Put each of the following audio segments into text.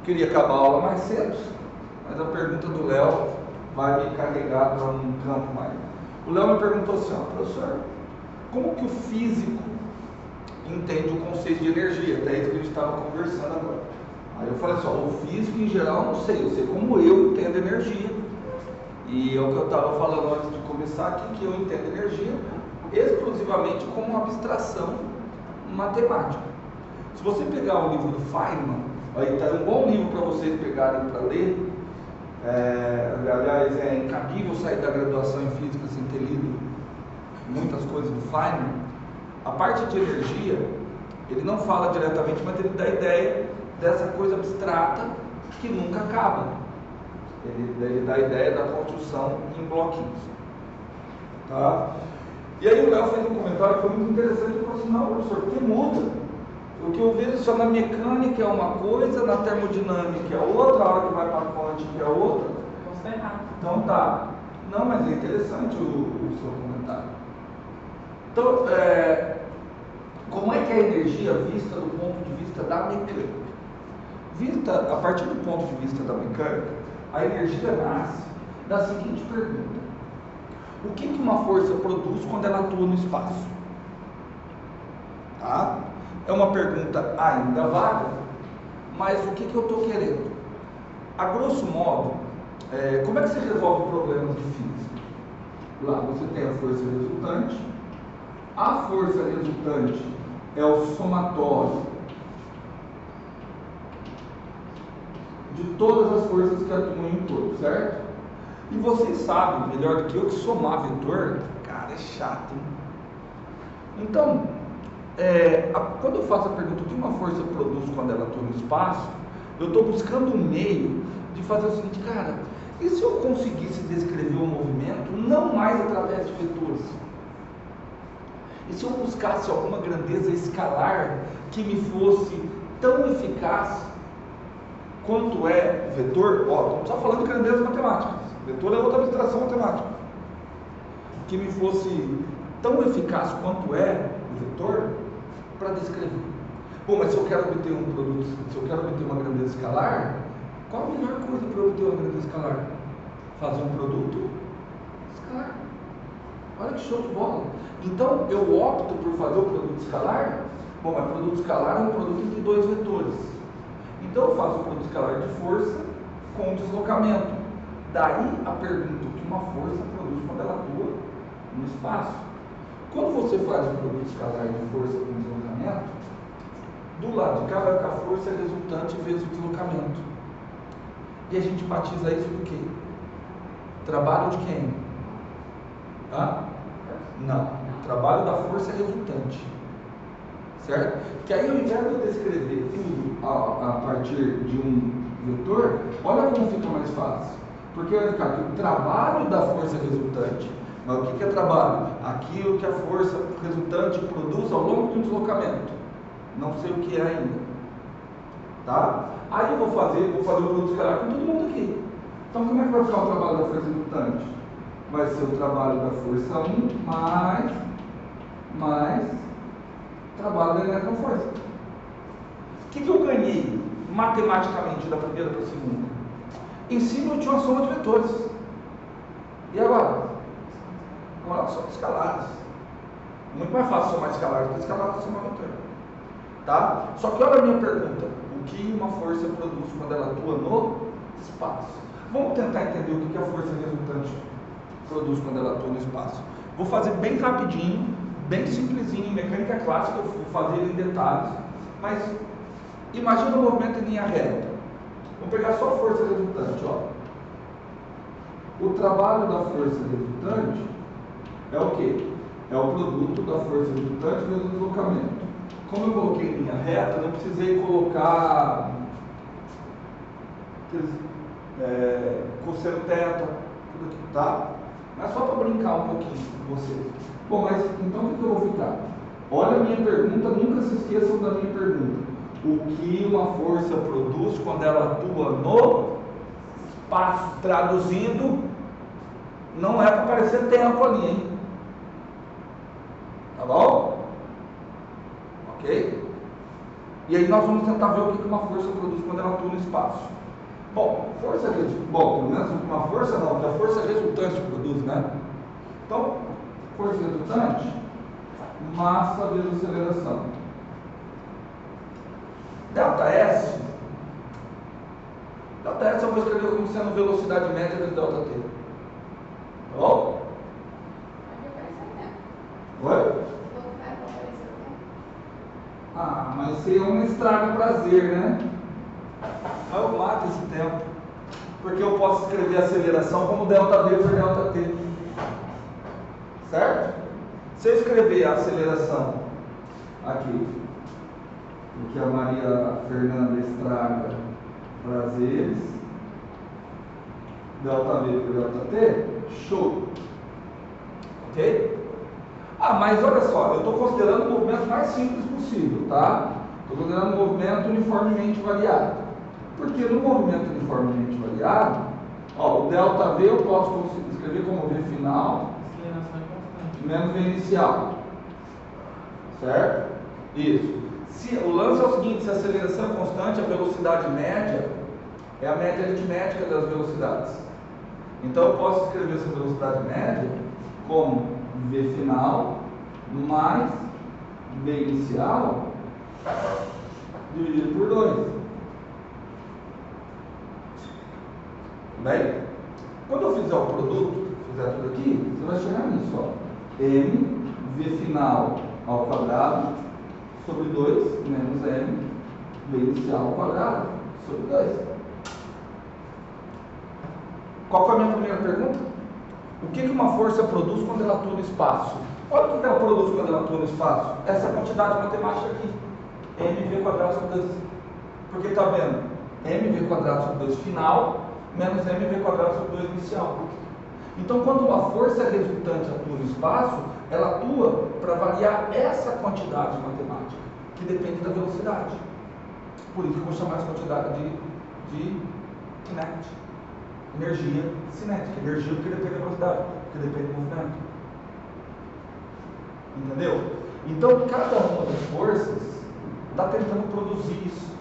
queria acabar a aula mais cedo, mas a pergunta do Léo vai me carregar para um campo mais. O Léo me perguntou assim, ó, professor, como que o físico entende o conceito de energia? Até isso que a gente estava conversando agora. Aí eu falei assim, ó, o físico em geral eu não sei, eu sei como eu entendo energia. E é o que eu estava falando antes de começar aqui, que eu entendo energia exclusivamente como uma abstração matemática. Se você pegar o livro do Feynman, aí está um bom livro para vocês pegarem para ler. Aliás, é incabível sair da graduação em física sem ter lido muitas coisas do Feynman. A parte de energia, ele não fala diretamente, mas ele dá a ideia dessa coisa abstrata que nunca acaba. Ele dá a ideia da construção em bloquinhos. Tá? E aí o Léo fez um comentário que foi muito interessante. Ele falou assim, não, professor, porque muda. O que eu vejo só na mecânica é uma coisa, na termodinâmica é outra, a hora que vai para a quântica é outra. Então tá. Não, mas é interessante o seu comentário. Então, como é que é a energia vista do ponto de vista da mecânica? Vista a partir do ponto de vista da mecânica, a energia nasce da seguinte pergunta: o que uma força produz quando ela atua no espaço? Tá? É uma pergunta ainda vaga, mas o que eu estou querendo? A grosso modo, como é que você resolve problemas de física? Lá você tem a força resultante. A força resultante é o somatório de todas as forças que atuam em torno, certo? E vocês sabem, melhor do que eu, que somar vetor, cara, é chato, hein? Então, quando eu faço a pergunta de uma força produz quando ela atua no espaço, eu estou buscando um meio de fazer o seguinte, cara, e se eu conseguisse descrever o movimento não mais através de vetores? E se eu buscasse alguma grandeza escalar que me fosse tão eficaz quanto é o vetor? Estamos só falando de grandezas matemáticas. Vetor é outra abstração matemática. Que me fosse tão eficaz quanto é o vetor para descrever. Bom, mas se eu quero obter um produto, se eu quero obter uma grandeza escalar, qual a melhor coisa para obter uma grandeza escalar? Fazer um produto escalar. Olha que show de bola. Então, eu opto por fazer o produto escalar. Bom, mas produto escalar é um produto entre dois vetores. Então, eu faço o produto escalar de força com deslocamento. Daí a pergunta: o que uma força produz quando ela atua no espaço? Quando você faz o produto escalar de força com deslocamento, do lado de cá vai ficar a força resultante vezes o deslocamento. E a gente batiza isso do quê? Trabalho de quem? Não. Trabalho da força resultante. Certo? Que aí, ao invés de eu descrever tudo a partir de um vetor, olha como fica mais fácil. Porque vai ficar aqui o trabalho da força resultante. Mas o que é trabalho? Aquilo que a força resultante produz ao longo de um deslocamento. Não sei o que é ainda. Tá? Aí eu vou fazer o produto escalar com todo mundo aqui. Então, como é que vai ficar o trabalho da força resultante? Vai ser o trabalho da força 1 mais trabalho da eletroforça. O que eu ganhei matematicamente da primeira para a segunda? Em cima eu tinha uma soma de vetores. E agora? Agora só escalares. Muito mais fácil somar escalares do que escalares somar vetor. Tá? Só que olha a minha pergunta: o que uma força produz quando ela atua no espaço? Vamos tentar entender o que a força resultante produz quando ela atua no espaço. Vou fazer bem rapidinho, bem simplesinho, em mecânica clássica, eu vou fazer ele em detalhes, mas imagina o movimento em linha reta. Vamos pegar só a força resultante, ó. O trabalho da força resultante é o quê? É o produto da força resultante vezes o deslocamento. Como eu coloquei em linha reta, não precisei colocar cosseno teta, tudo aqui, tá? Mas só para brincar um pouquinho com vocês. Bom, mas então o que eu vou ficar? Olha a minha pergunta, nunca se esqueçam da minha pergunta. O que uma força produz quando ela atua no espaço? Traduzindo, não é para aparecer tempo ali, hein? Tá bom? Ok? E aí nós vamos tentar ver o que uma força produz quando ela atua no espaço. Bom, pelo menos uma força não, que a força resultante produz, né? Então, força resultante, massa vezes aceleração. ΔS eu vou escrever como sendo velocidade média vezes ΔT. Tá bom? Oi? Ah, mas isso aí não estraga o prazer, né? Mas eu mato esse tempo. Porque eu posso escrever a aceleração como ΔV por ΔT. Certo? Se eu escrever a aceleração aqui, o que a Maria Fernanda estraga prazeres, ΔV por ΔT, show. Ok? Ah, mas olha só, eu estou considerando o movimento mais simples possível, tá? Estou considerando o movimento uniformemente variado. Porque no movimento uniformemente variado, ó, o ΔV eu posso escrever como V final menos V inicial. Certo? Isso. O lance é o seguinte, se a aceleração é constante, a velocidade média é a média aritmética das velocidades. Então eu posso escrever essa velocidade média como V final mais V inicial dividido por 2. Bem, quando eu fizer o produto, fizer tudo aqui, você vai chegar nisso, ó. M, V final ao quadrado sobre 2 menos M, V inicial ao quadrado sobre 2. Qual foi a minha primeira pergunta? O que uma força produz quando ela atua no espaço? Olha o que ela produz quando ela atua no espaço. Essa quantidade matemática aqui. mv quadrado sobre 2. Porque está vendo? mv quadrado sobre 2 final menos mv quadrado sobre 2 inicial. Então, quando a força resultante atua no espaço, ela atua para variar essa quantidade matemática, que depende da velocidade. Por isso que eu vou chamar essa quantidade de kinetic. Energia cinética. Energia porque depende da velocidade, porque depende do movimento. Entendeu? Então, cada uma das forças está tentando produzir isso.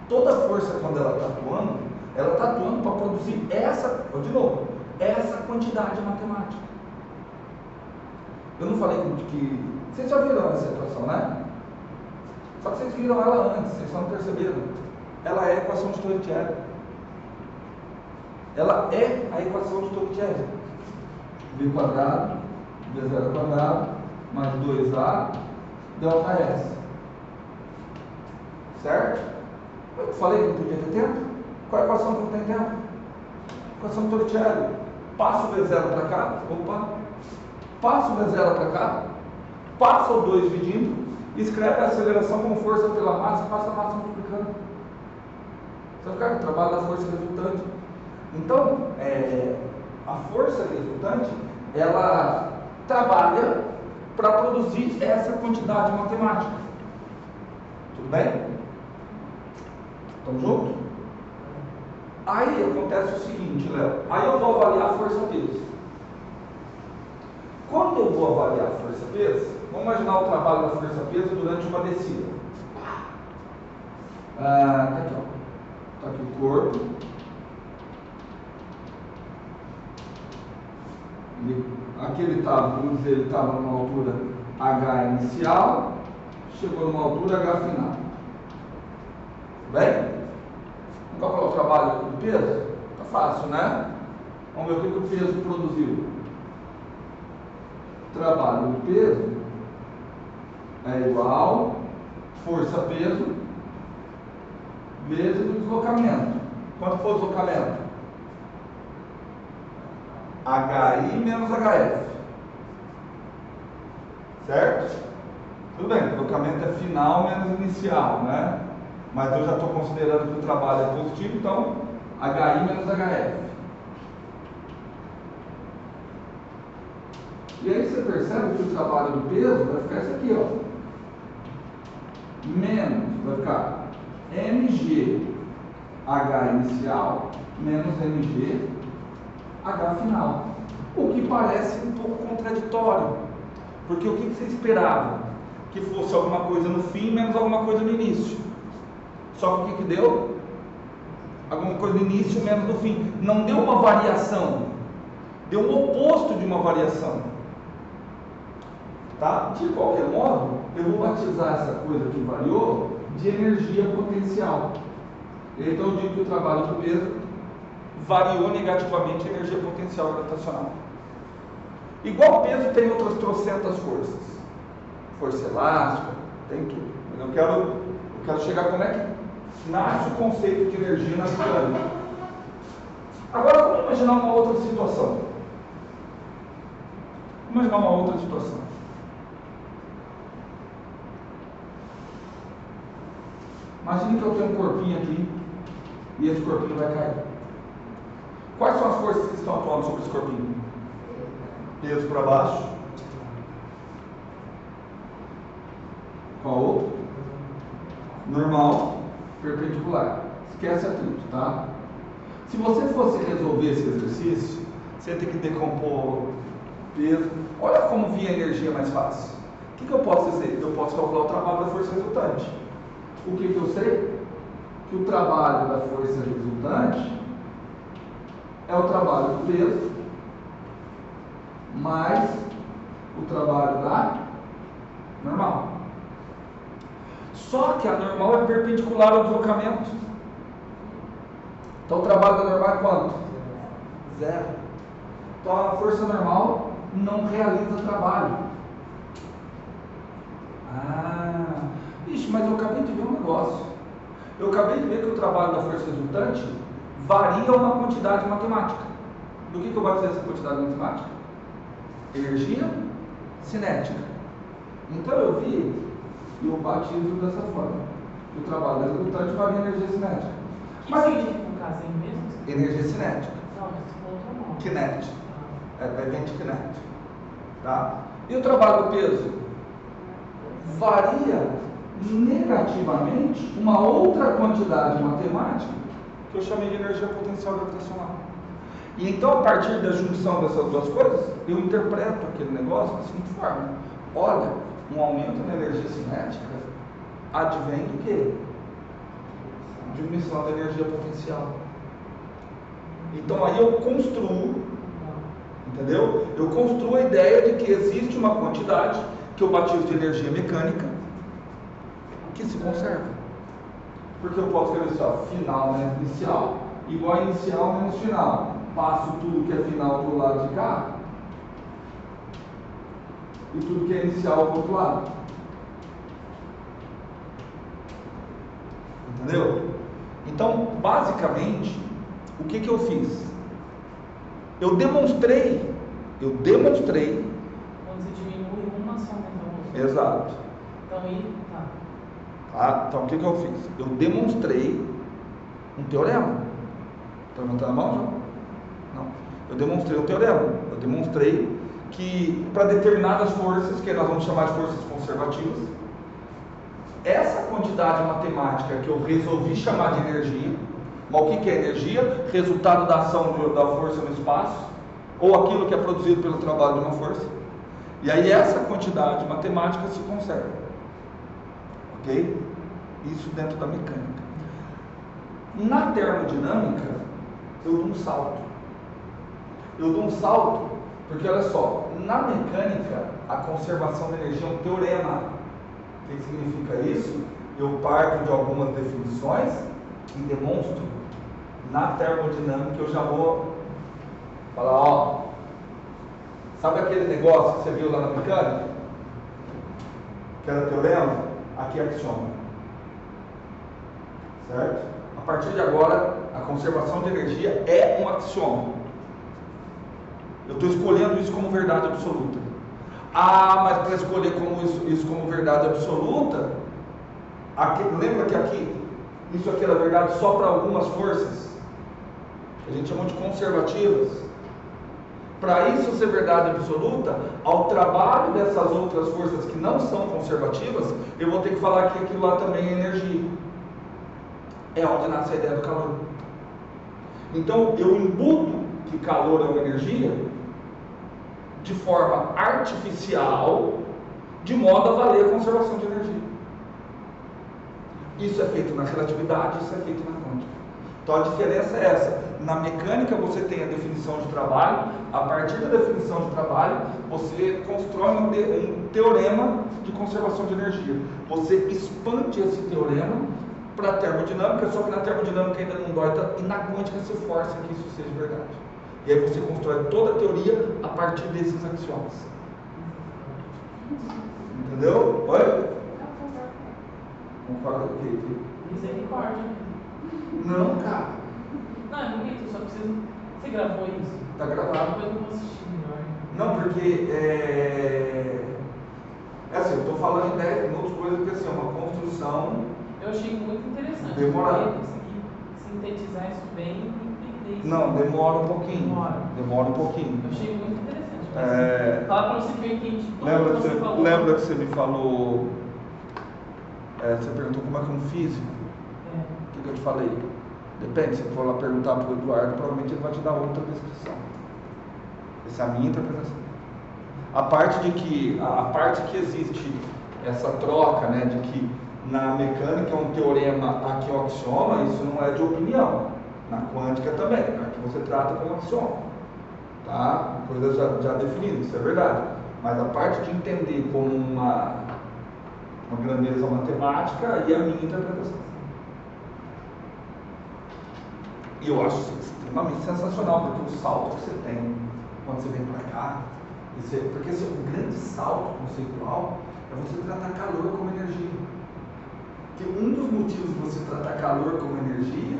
Toda força, quando ela está atuando para produzir essa quantidade matemática. Eu não falei que... Vocês já viram essa equação, né? Só que vocês viram ela antes, vocês só não perceberam. Ela é a equação de Torricelli. Ela é a equação de Torricelli. V quadrado, V0 quadrado, mais 2A, ΔS. Certo? Eu falei que não podia ter tempo? Qual é a equação que não tem tempo? Equação de Torricelli. Passa o V0 para cá, passa o V0 para cá, passa o 2 dividindo, escreve a aceleração como força pela massa, passa a massa multiplicando. Você vai ficar com o trabalho da força resultante. Então, a força resultante, ela trabalha para produzir essa quantidade matemática. Tudo bem? Estamos juntos? Aí acontece o seguinte, Léo. Aí eu vou avaliar a força-peso. Quando eu vou avaliar a força-peso, vamos imaginar o trabalho da força-peso durante uma descida. Tá aqui, ó. Tá aqui o corpo. Aqui ele estava, vamos dizer, ele estava numa altura H inicial, chegou numa altura H final. Bem? Vamos calcular o trabalho do peso? Tá fácil, né? Vamos ver o que o peso produziu. Trabalho do peso é igual força-peso vezes o deslocamento. Quanto foi o deslocamento? HI menos HF. Certo? Tudo bem, o deslocamento é final menos inicial, né? Mas eu já estou considerando que o trabalho é positivo, então HI menos HF. E aí você percebe que o trabalho do peso vai ficar isso aqui, ó. Menos, vai ficar mg H inicial menos mg H final. O que parece um pouco contraditório. Porque o que você esperava? Que fosse alguma coisa no fim menos alguma coisa no início. Só que o que deu? Alguma coisa no início menos no fim. Não deu uma variação, deu o oposto de uma variação. Tá? De qualquer modo, eu vou batizar essa coisa que variou de energia potencial. Então eu digo que o trabalho do peso variou negativamente a energia potencial gravitacional. Igual peso tem outras trocentas forças. Força elástica, tem tudo. Mas eu quero chegar como é que nasce o conceito de energia na mecânica. Agora vamos imaginar uma outra situação. Vamos imaginar uma outra situação. Imagine que eu tenho um corpinho aqui e esse corpinho vai cair. Quais são as forças que estão atuando sobre esse corpinho? Peso para baixo. Qual outro? Normal, perpendicular. Esquece atrito, tá? Se você fosse resolver esse exercício, você tem que decompor peso. Olha como via energia mais fácil. O que eu posso dizer? Eu posso calcular o trabalho da força resultante. O que eu sei? Que o trabalho da força resultante é o trabalho do peso mais o trabalho da normal. Só que a normal é perpendicular ao deslocamento. Então o trabalho da normal é quanto? Zero. Então a força normal não realiza trabalho. Ixi, mas eu acabei de ver um negócio. Eu acabei de ver que o trabalho da força resultante varia uma quantidade matemática. Do que eu vou dizer essa quantidade matemática? Energia cinética. Então eu vi e eu batizo dessa forma. O trabalho da resultante varia energia cinética. Mas no caso é mesmo? Energia cinética. Não, mas se for outro nome. Kinetic. Vem de kinetic. Tá? E o trabalho do peso? Varia negativamente uma outra quantidade matemática que eu chamei de energia potencial gravitacional. E então, a partir da junção dessas duas coisas, eu interpreto aquele negócio da seguinte forma: olha, um aumento na energia cinética advém do quê? Diminuição da energia potencial. Então aí eu construo, entendeu? Eu construo a ideia de que existe uma quantidade que eu batizo de energia mecânica que se conserva. Porque eu posso escrever só final menos inicial igual a inicial menos final. Passo tudo que é final para o lado de cá e tudo que é inicial para o outro lado. Entendeu? Então, basicamente, o que eu fiz? Eu demonstrei. Quando você diminui uma, só aumenta a outra. Exato. Então aí, Então, o que eu fiz? Eu demonstrei um teorema. Está levantando a mão, João? Não. Eu demonstrei um teorema. Eu demonstrei que para determinadas forças, que nós vamos chamar de forças conservativas, essa quantidade matemática que eu resolvi chamar de energia, mas o que é energia? Resultado da ação da força no espaço, ou aquilo que é produzido pelo trabalho de uma força. E aí essa quantidade matemática se conserva. Ok? Isso dentro da mecânica. Na termodinâmica, eu dou um salto. Eu dou um salto porque, olha só, na mecânica, a conservação da energia é um teorema. O que significa isso? Eu parto de algumas definições e demonstro. Na termodinâmica, eu já vou falar, ó, sabe aquele negócio que você viu lá na mecânica? Que era teorema? Aqui é axioma. Certo? A partir de agora, a conservação de energia é um axioma. Eu estou escolhendo isso como verdade absoluta. Mas para escolher isso como verdade absoluta, lembra que aqui, isso aqui era verdade só para algumas forças, que a gente chamou de conservativas. Para isso ser verdade absoluta, ao trabalho dessas outras forças que não são conservativas, eu vou ter que falar que aquilo lá também é energia. É onde nasce a ideia do calor. Então, eu embuto que calor é uma energia de forma artificial, de modo a valer a conservação de energia. Isso é feito na relatividade, isso é feito na quântica. Então a diferença é essa. Na mecânica você tem a definição de trabalho, a partir da definição de trabalho você constrói um teorema de conservação de energia. Você expande esse teorema para a termodinâmica, só que na termodinâmica ainda não dói, e na quântica você força que isso seja verdade. E aí você constrói toda a teoria a partir desses axiomas. Entendeu? Oi? Concorda com o quê? Misericórdia. Não, cara. Não, é bonito, só que você gravou isso? Tá gravado. Depois eu vou assistir melhor. Não, porque é assim, eu estou falando em 10 minutos, coisa que assim, é uma construção. Eu achei muito interessante. Demorado. Eu consegui sintetizar isso bem e entender isso. Não, demora um pouquinho. Demora um pouquinho. Eu achei muito interessante. Fala pra você que eu entendi tudo Lembra que você falou. Lembra que você me falou? Você perguntou como é que é um físico? O que eu te falei? Depende, se for lá perguntar para o Eduardo, provavelmente ele vai te dar outra descrição. Essa é a minha interpretação. A parte que existe essa troca, né, de que na mecânica é um teorema, aqui é um axioma, isso não é de opinião. Na quântica também, aqui você trata como axioma. Tá? Coisa já definida, isso é verdade. Mas a parte de entender como uma grandeza matemática e a minha interpretação. E eu acho isso extremamente sensacional, porque o salto que você tem quando você vem para cá, porque o grande salto conceitual é você tratar calor como energia. Porque um dos motivos de você tratar calor como energia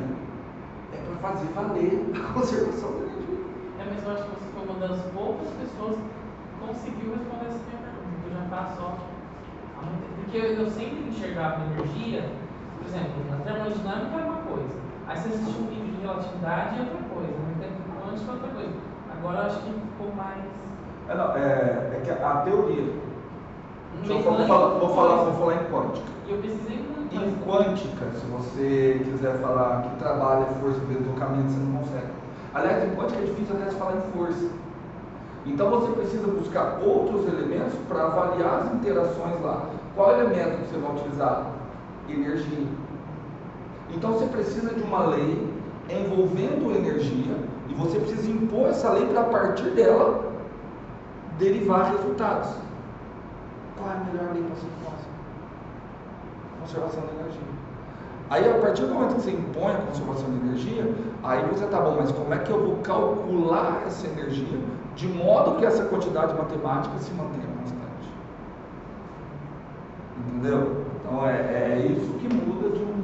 é para fazer valer a conservação da energia. Mas eu acho que você foi uma das poucas pessoas que conseguiu responder essa minha pergunta. Eu já faço há muito tempo. Porque eu sempre enxergava energia, por exemplo, na termodinâmica é uma coisa. Aí você assiste um vídeo de relatividade é outra coisa, na mecânica quântica é outra coisa. Agora eu acho que ficou mais. É que a teoria. Vou falar em quântica. E eu pesquisei muito. Em quântica, se você quiser falar que trabalha força de deslocamento, você não consegue. Aliás, em quântica é difícil até se falar em força. Então você precisa buscar outros elementos para avaliar as interações lá. Qual elemento que você vai utilizar? Energia. Então você precisa de uma lei envolvendo energia e você precisa impor essa lei para a partir dela derivar resultados. Qual é a melhor lei para ser próxima? Conservação da energia. Aí a partir do momento que você impõe a conservação de energia, aí você tá bom, mas como é que eu vou calcular essa energia de modo que essa quantidade matemática se mantenha constante? Entendeu? Então é isso que muda de um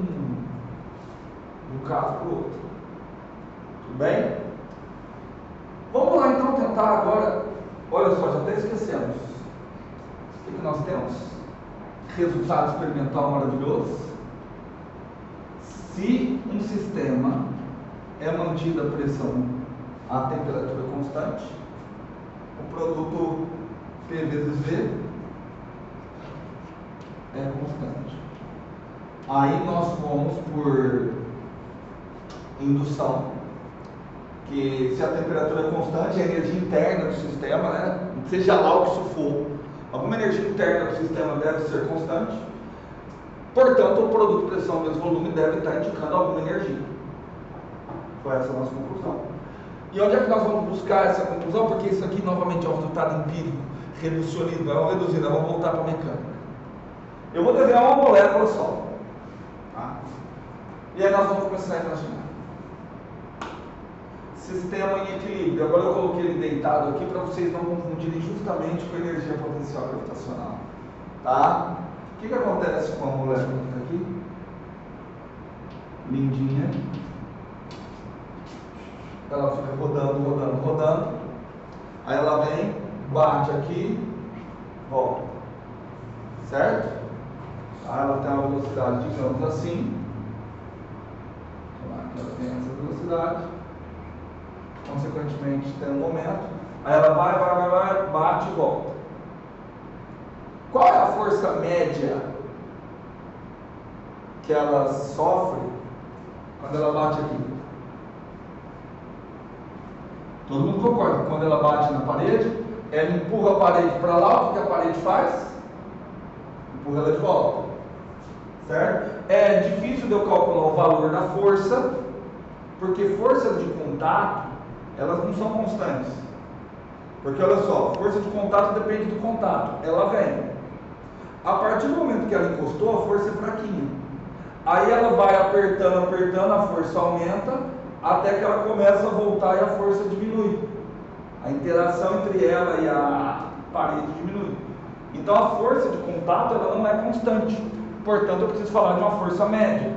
caso para o outro. Tudo bem? Vamos lá então tentar agora. Olha só, já até esquecemos. O que nós temos? Resultado experimental maravilhoso. Se um sistema é mantido a pressão a temperatura constante, o produto P vezes V é constante. Aí nós fomos por indução, que se a temperatura é constante, a energia interna do sistema, né, seja lá o que isso for, alguma energia interna do sistema deve ser constante, portanto o produto pressão vezes volume deve estar indicando alguma energia. Foi essa a nossa conclusão. E onde é que nós vamos buscar essa conclusão? Porque isso aqui novamente é um resultado empírico, reducionismo, vamos reduzir, nós vamos voltar para a mecânica. Eu vou desenhar uma molécula só, tá? E aí nós vamos começar a imaginar. Sistema em equilíbrio. Agora eu coloquei ele deitado aqui para vocês não confundirem justamente com a energia potencial gravitacional. Tá? O que acontece com a molécula que está aqui? Lindinha. Ela fica rodando. Aí ela vem, bate aqui, volta. Certo? Aí ela tem uma velocidade, digamos assim. Ela tem essa velocidade. Consequentemente tem um momento, aí ela vai, bate e volta. Qual é a força média que ela sofre quando ela bate aqui? Todo mundo concorda que quando ela bate na parede, ela empurra a parede para lá, o que a parede faz? Empurra ela de volta, certo? é difícil de eu calcular o valor da força, porque forças de contato, elas não são constantes. Porque olha só, força de contato depende do contato, ela vem. A partir do momento que ela encostou, a força é fraquinha. Aí ela vai apertando, apertando, a força aumenta, até que ela começa a voltar e a força diminui. A interação entre ela e a parede diminui. Então a força de contato ela não é constante. Portanto, eu preciso falar de uma força média.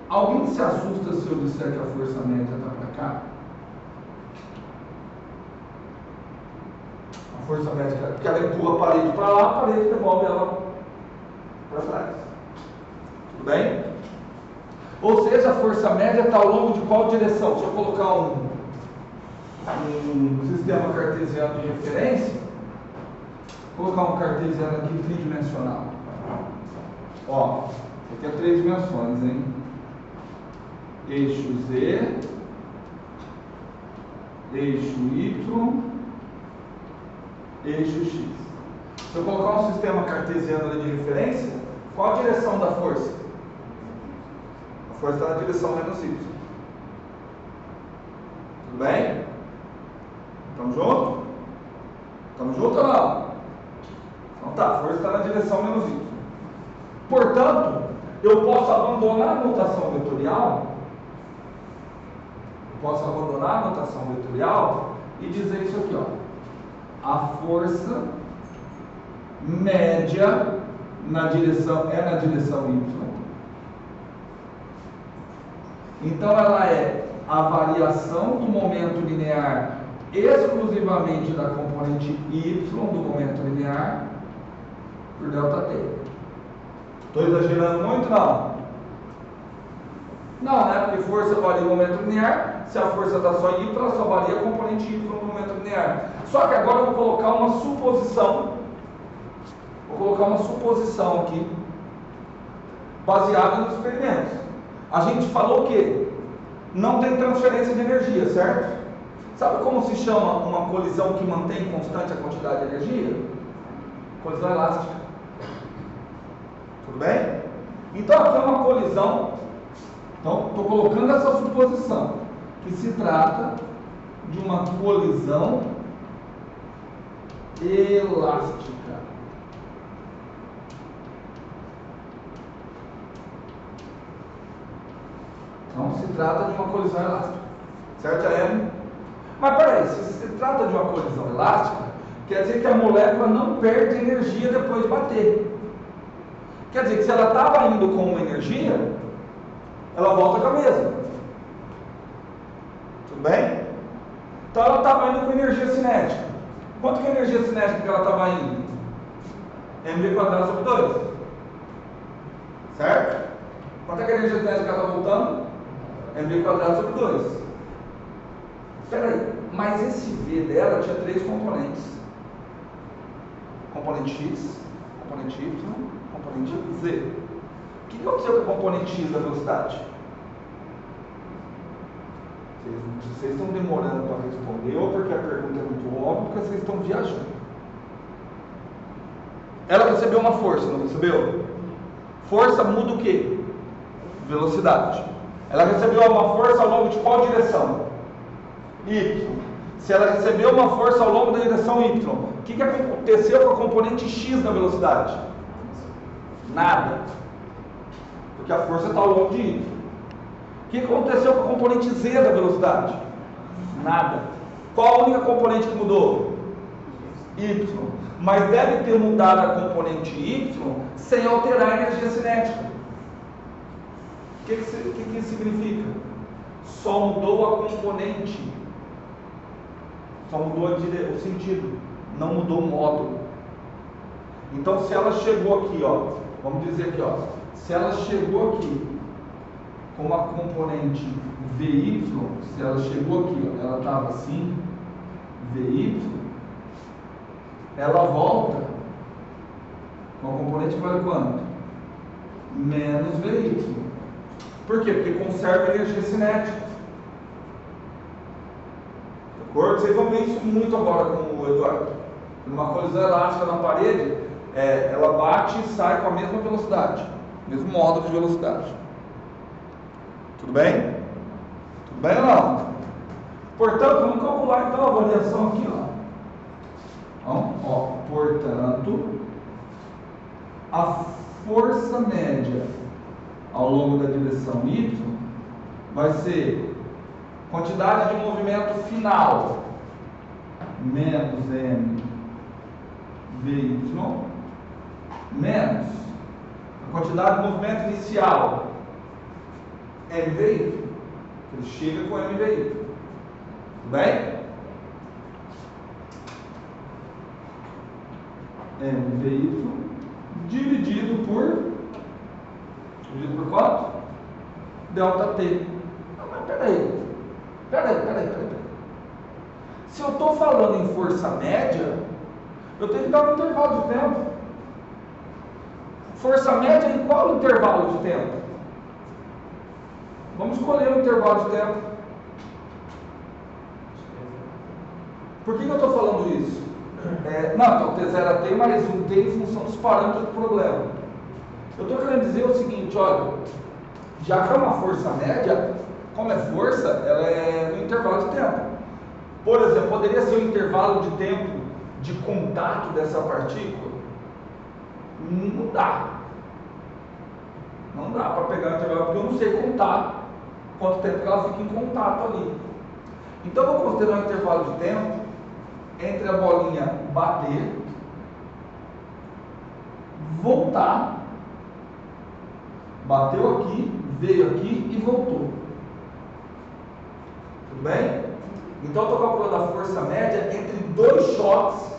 Alguém se assusta se eu disser que a força média está para cá? A força média, porque ela empurra a parede para lá, a parede devolve ela para trás. Tudo bem? Ou seja, a força média está ao longo de qual direção? Se eu colocar um sistema cartesiano de referência, vou colocar um cartesiano aqui tridimensional. Ó, isso aqui é 3 dimensões, hein? Eixo Z, eixo Y, eixo X. Se eu colocar um sistema cartesiano ali de referência, qual a direção da força? A força está na direção menos Y. Tudo bem? Estamos juntos? Estamos juntos ou não? Então tá, a força está na direção menos Y. Portanto, eu posso abandonar a notação vetorial. E dizer isso aqui, ó. A força média na direção Y. Então ela é a variação do momento linear exclusivamente da componente Y do momento linear por ΔT. Estou exagerando muito? Não, né? Porque força varia o momento linear. Se a força está só em Y, ela só varia a componente Y no momento linear. Só que agora eu vou colocar uma suposição. Aqui, baseada nos experimentos. A gente falou que não tem transferência de energia, certo? Sabe como se chama uma colisão que mantém constante a quantidade de energia? Colisão elástica. Tudo bem? Então aqui é uma colisão. Então, estou colocando essa suposição, que se trata de uma colisão elástica. Então, se trata de uma colisão elástica. Certo, Jair? Mas peraí, se se trata de uma colisão elástica, quer dizer que a molécula não perde energia depois de bater. Quer dizer que se ela estava indo com uma energia, ela volta com a mesma. Tudo bem? Então ela estava indo com energia cinética. Quanto que é a energia cinética que ela estava indo? mv² sobre 2. Certo? Quanto é que a energia cinética que ela está voltando? mv² sobre 2. Espera aí, mas esse V dela tinha 3 componentes. Componente X, componente Y, componente Z. O que aconteceu com a componente X da velocidade? Vocês estão demorando para responder, ou porque a pergunta é muito óbvia, ou porque vocês estão viajando. Ela recebeu uma força, não recebeu? Força muda o quê? Velocidade. Ela recebeu uma força ao longo de qual direção? Y. Se ela recebeu uma força ao longo da direção Y, o que aconteceu com a componente X da velocidade? Nada. Porque a força está ao longo de Y. O que aconteceu com a componente Z da velocidade? Nada. Qual a única componente que mudou? Y. Mas deve ter mudado a componente Y sem alterar a energia cinética. O que isso significa? Só mudou a componente. Só mudou o sentido. Não mudou o módulo. Então se ela chegou aqui, ó, vamos dizer aqui, ó, se ela chegou aqui com uma componente VY, se ela chegou aqui, ó, ela estava assim, VY, ela volta com a componente que vale quanto? Menos VY. Por quê? Porque conserva energia cinética. De acordo? Vocês vão ver isso muito agora com o Eduardo. Numa colisão elástica na parede, ela bate e sai com a mesma velocidade, mesmo módulo de velocidade. Tudo bem? Tudo bem ou não? Portanto, vamos calcular então a variação aqui, ó. Então, portanto, a força média ao longo da direção Y vai ser quantidade de movimento final menos M VY menos a quantidade de movimento inicial MVY. Ele chega com MVY. Tudo bem? MVY dividido por quanto? Delta T. Não, mas peraí. Se eu estou falando em força média, eu tenho que dar um intervalo de tempo. Força média em qual intervalo de tempo? Vamos escolher um intervalo de tempo. Por que eu estou falando isso? Não, T0 a T mais um T em função dos parâmetros do problema. Eu estou querendo dizer o seguinte, olha, já que é uma força média, como é força, ela é no intervalo de tempo. Por exemplo, poderia ser o intervalo de tempo de contato dessa partícula? Não dá. Não dá para pegar o intervalo, porque eu não sei contar quanto tempo que ela fica em contato ali. Então eu vou considerar um intervalo de tempo entre a bolinha bater, voltar, bateu aqui, veio aqui e voltou. Tudo bem? Então eu estou calculando a força média entre dois choques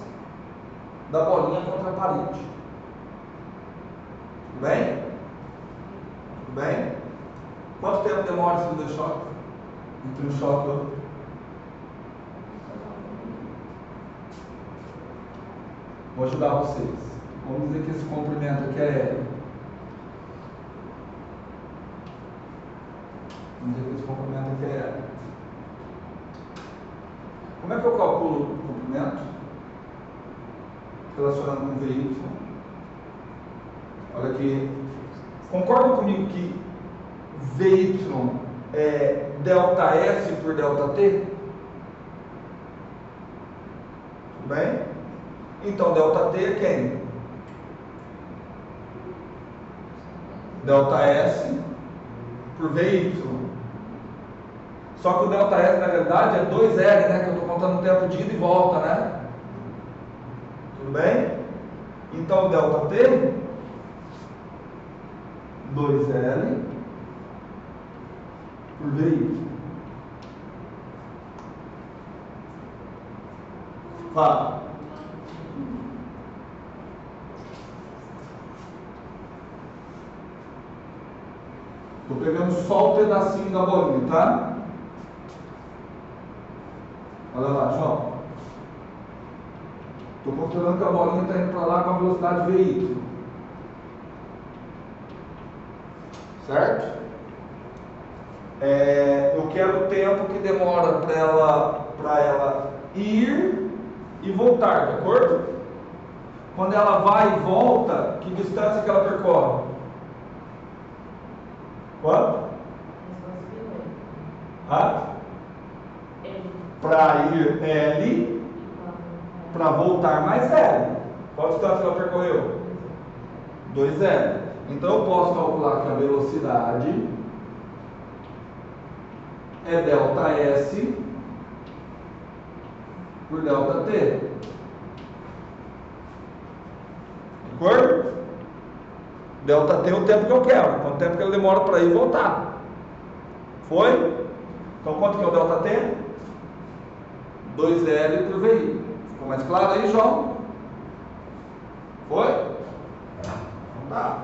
da bolinha contra a parede. Tudo bem? Tudo bem? Quanto tempo demora esses dois choques? Entre um choque e outro? Vou ajudar vocês. Vamos dizer que esse comprimento aqui é L. Vamos dizer que esse comprimento aqui é L. Como é que eu calculo o comprimento? Relacionando com VY. Olha aqui. Concordam comigo que VY é delta S por delta T? Tudo bem? Então, delta T é quem? Delta S por VY. Só que o delta S, na verdade, é 2L, né? Que eu estou contando o tempo de ida e volta, né? Tudo bem? Então, delta T, 2L por VY. Fala. Estou pegando só o pedacinho da bolinha, tá? Olha lá, João. Estou considerando que a bolinha está indo para lá com a velocidade VY. Certo? Eu quero o tempo que demora para ela ir e voltar, de acordo? Quando ela vai e volta, que distância que ela percorre? Quanto? Para ir L, para voltar mais L. Qual distância ela percorreu? 2L. Então eu posso calcular que a velocidade é delta S por delta T. De acordo? Delta T é o tempo que eu quero, quanto tempo que ele demora para ir e voltar. Foi? Então quanto que é o delta T? 2L por VI. Ficou mais claro aí, João? Foi? Então tá.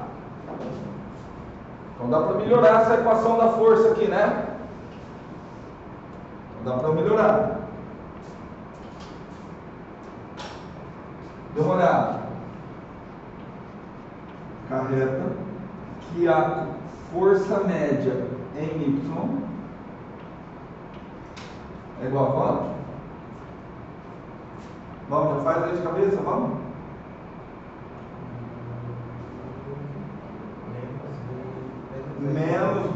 Então dá para melhorar essa equação da força aqui, né? Então dá para melhorar. Dê uma olhada. Carreta que a força média em Y é igual a quanto? Vamos, já faz aí de cabeça, vamos?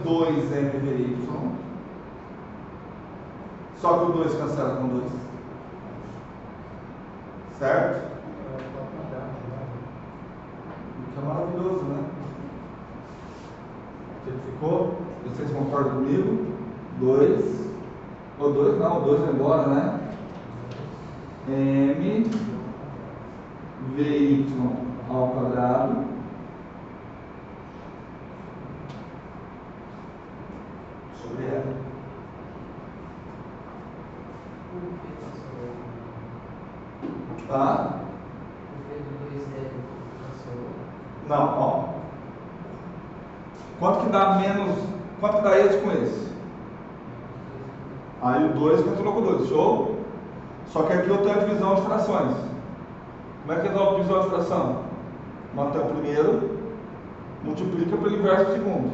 2mvy. Só que o 2 cancela com 2. Certo? Que é maravilhoso, né? Ficou? Vocês concordam comigo? 2. Ou 2 não, o 2 vai embora, né? M VY ao quadrado sobre L. Tá? Não, ó. Quanto que dá menos. Quanto que dá esse com esse? Aí o 2 cancelou com o 2, show? Só que aqui eu tenho a divisão de frações. Como é que dá a divisão de fração? Nota o primeiro, multiplica pelo inverso do segundo.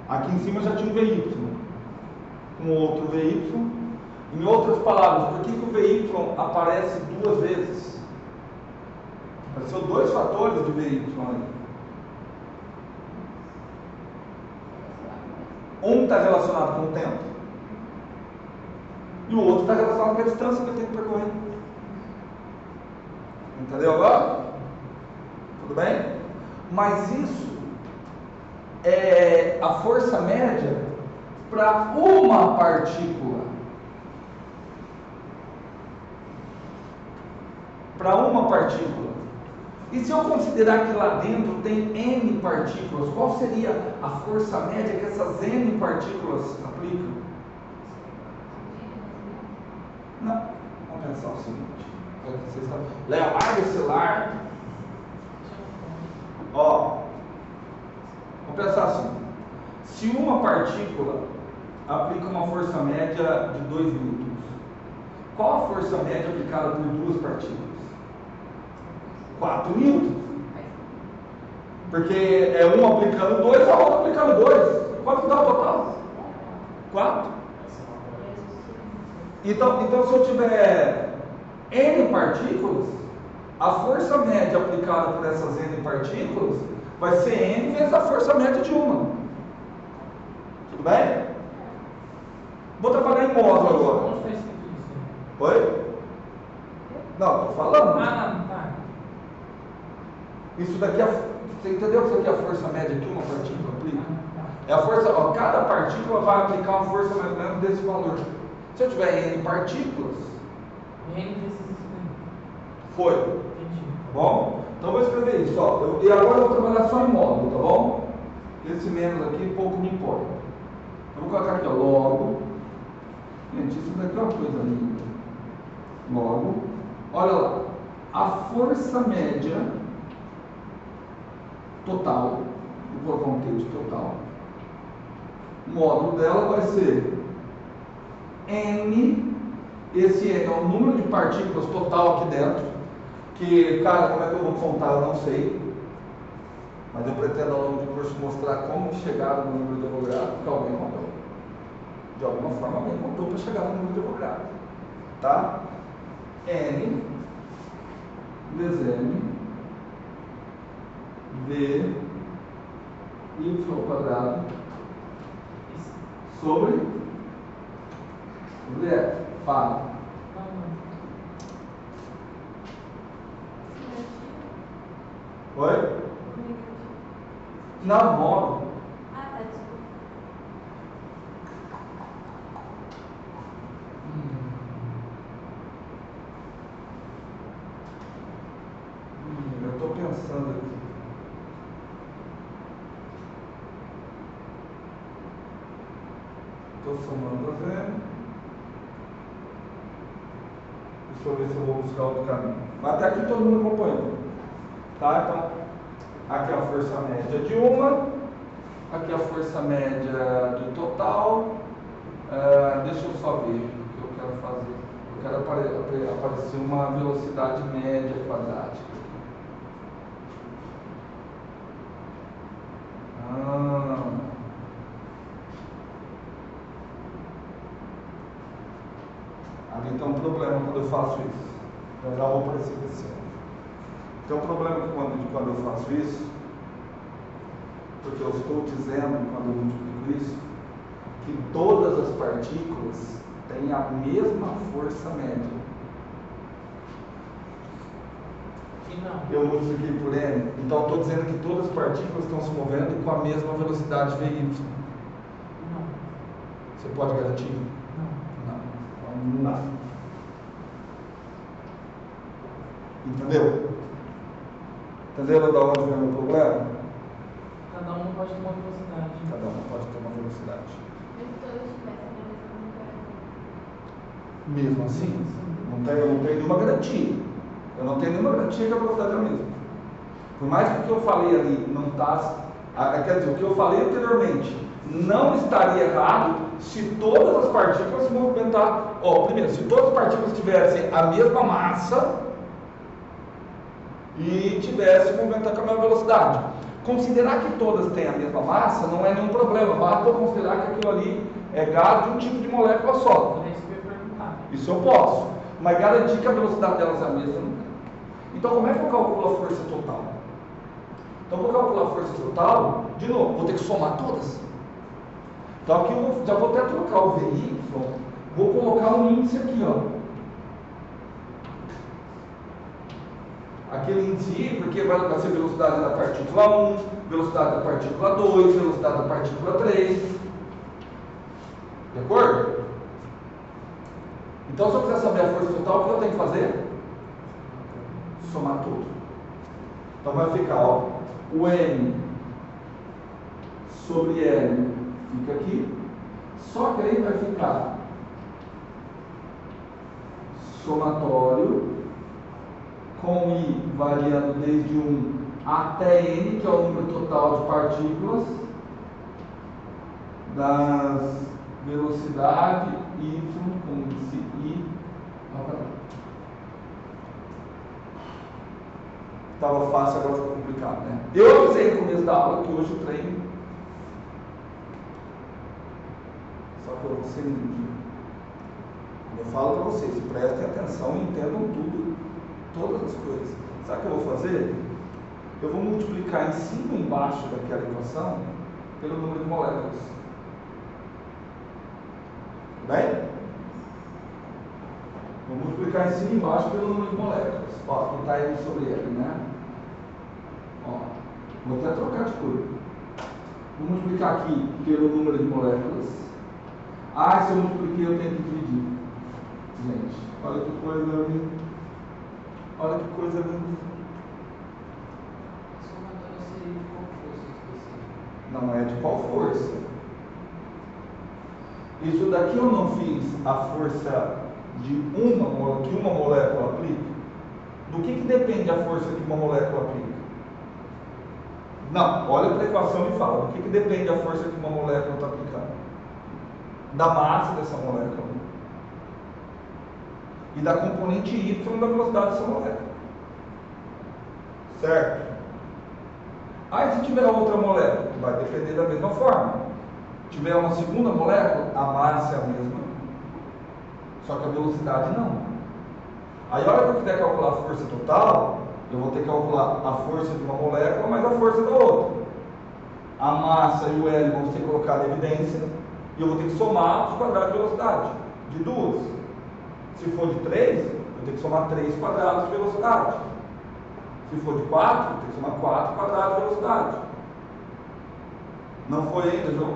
Aqui em cima já tinha um VY, com outro VY. Em outras palavras, por que o VY aparece duas vezes? Apareceu dois fatores de VY aí. Um está relacionado com o tempo e o outro está relacionado com a distância que eu tenho que percorrer. Entendeu agora? Tudo bem? Mas isso é a força média para uma partícula. Para uma partícula. E se eu considerar que lá dentro tem N partículas, qual seria a força média que essas N partículas aplicam? Não. Vamos pensar o seguinte. Léo, larga o celular. Ó. Vamos pensar assim. Se uma partícula aplica uma força média de 2 newtons, qual a força média aplicada por duas partículas? 4 newtons. Porque é um aplicando 2, a outra aplicando 2. Quanto dá o total? 4. Então se eu tiver N partículas, a força média aplicada por essas N partículas vai ser N vezes a força média de uma. Tudo bem? Vou trabalhar em módulo agora. Onde está escrito isso? Oi? Não, estou falando. Não, tá. Isso daqui é. Você entendeu que isso aqui é a força média que uma partícula aplica? É a força. Ó, cada partícula vai aplicar uma força mais ou menos desse valor. Se eu tiver N partículas. N vezes isso daí. Foi. Entendi. Bom? Então eu vou escrever isso. Ó. E agora eu vou trabalhar só em módulo, tá bom? Esse menos aqui pouco me importa. Eu vou colocar aqui, ó, logo. Gente, isso daqui é uma coisa linda. Logo. Olha lá. A força média total, vou colocar um texto total, o módulo dela vai ser N, esse N é o número de partículas total aqui dentro, que, cara, como é que eu vou contar, eu não sei, mas eu pretendo ao longo do curso mostrar como chegar no número de Avogadro, porque alguém contou. De alguma forma alguém contou para chegar no número de Avogadro. Tá? N vezes M V Y ao quadrado sobre F. Fala. Oi? Não, módulo. Ah, tá, desculpa. Eu estou pensando aqui. Estou somando a zero. Deixa eu ver se eu vou buscar outro caminho. Mas até aqui todo mundo acompanhou. Tá? Então, aqui é a força média de uma. Aqui é a força média do total. Deixa eu só ver o que eu quero fazer. Eu quero aparecer uma velocidade média quadrática. Ali tem um problema quando eu faço isso. Eu já vou aparecer desse ano. Tem um problema quando eu faço isso, porque eu estou dizendo, quando eu multiplico tudo isso? Que todas as partículas têm a mesma força média. E não. Eu multipliquei por n, então estou dizendo que todas as partículas estão se movendo com a mesma velocidade vy. Não. Você pode garantir? Não. Não. Não. Entendeu? Entenderam de onde vem o problema? Cada um pode ter uma velocidade. Cada um pode ter uma velocidade. Mas se todos tivessem a mesma velocidade. Mesmo assim, eu não tenho nenhuma garantia. Eu não tenho nenhuma garantia que a velocidade é a mesma. Por mais que o que eu falei ali não está. Quer dizer, o que eu falei anteriormente não estaria errado se todas as partículas se movimentassem. Primeiro, se todas as partículas tivessem a mesma massa e tivessem movimentando com a mesma velocidade. Considerar que todas têm a mesma massa não é nenhum problema, basta eu considerar que aquilo ali é gás de um tipo de molécula só. É isso que eu ia perguntar. Isso eu posso, mas garantir que a velocidade delas é a mesma não tem. Então, como é que eu calculo a força total? Então, vou calcular a força total, de novo, vou ter que somar todas. Então, aqui eu já vou até trocar o VY, vou colocar um índice aqui, ó. Aquele índice I, porque vai ser velocidade da partícula 1, velocidade da partícula 2, velocidade da partícula 3. De acordo? Então, se eu quiser saber a força total, o que eu tenho que fazer? Somar tudo. Então vai ficar, ó, o M sobre L fica aqui, só que aí vai ficar somatório com I variando desde 1 até N, que é o número total de partículas, das velocidade Y com índice I ao quadrado. Estava fácil, agora ficou complicado, né? Eu avisei no começo da aula que hoje o trem. Só que eu vou ser lindo. Eu falo para vocês, prestem atenção e entendam tudo, todas as coisas. Sabe o que eu vou fazer? Eu vou multiplicar em cima e embaixo daquela equação pelo número de moléculas. Bem? Vou multiplicar em cima e embaixo pelo número de moléculas. Ó, aqui está M sobre L, né? Ó, vou até trocar de cor. Vou multiplicar aqui pelo número de moléculas. Se eu multipliquei, eu tenho que dividir. Gente, olha que coisa linda. Olha que coisa linda. Somatório seria de qual força específica? Não é de qual força. Isso daqui eu não fiz a força de que uma molécula aplica. Do que depende a força que uma molécula aplica? Não, olha para a equação e fala. Do que depende a força que uma molécula está aplicando? Da massa dessa molécula. E da componente Y da velocidade dessa molécula. Certo? Se tiver outra molécula, vai depender da mesma forma. Se tiver uma segunda molécula, a massa é a mesma. Só que a velocidade não. Aí, a hora que eu quiser calcular a força total, eu vou ter que calcular a força de uma molécula mais a força da outra. A massa e o L vão ser colocados em evidência. E eu vou ter que somar os quadrados de velocidade. De duas. Se for de 3, eu tenho que somar 3 quadrados de velocidade. Se for de 4, eu tenho que somar 4 quadrados de velocidade. Não foi ainda, João?